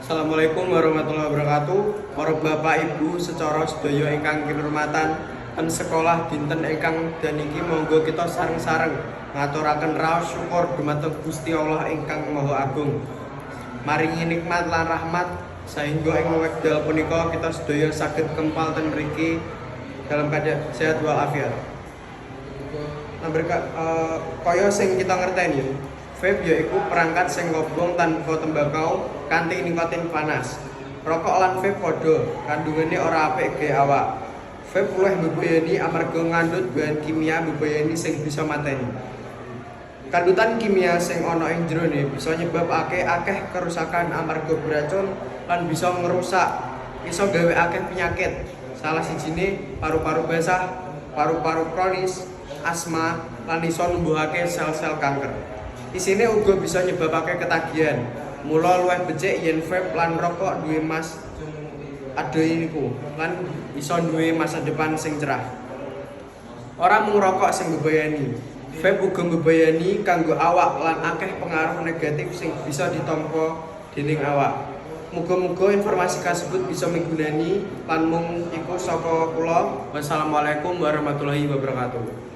Assalamualaikum warahmatullahi wabarakatuh. Para bapak ibu secara sedaya ingkang kinurmatan ten sekolah dinten ingkang daniki monggo kita sareng-sareng ngaturaken raos syukur dumateng Gusti Allah ingkang Maha Agung. Maringi nikmat lan rahmat sehingga ing wekdal punika kita sedaya saged kempal ten mriki dalam keadaan sehat walafiat. Kaya sing kita ngerteni, vape yaiku perangkat sing ngobong tanpa tembakau kanthi nikotin panas. Rokok lan vape padha, kandungane ora apik ge awak. Vape luwih mbebayani amarga ngandhut bahan kimia mbebayani sing bisa mateni. Kandhutan kimia sing ana ing jerone bisa nyebabake akeh kerusakan amarga beracun lan bisa ngrusak, iso gawe akeh penyakit. Salah sijine paru-paru basah, paru-paru kronis, asma, lan iso numbuhake sel-sel kanker. Isine uga bisa nyebabake ketagihan. Mula luwih becik yen vape lan rokok duwe lan iso duwe masa depan sing cerah. Ora mung rokok sing mbebayani, vape uga mbebayani kanggo awak lan akeh pengaruh negatif sing bisa ditampa dening awak. Muga-muga informasi kasebut bisa migunani lan mung iku saka kula. Wassalamualaikum warahmatullahi wabarakatuh.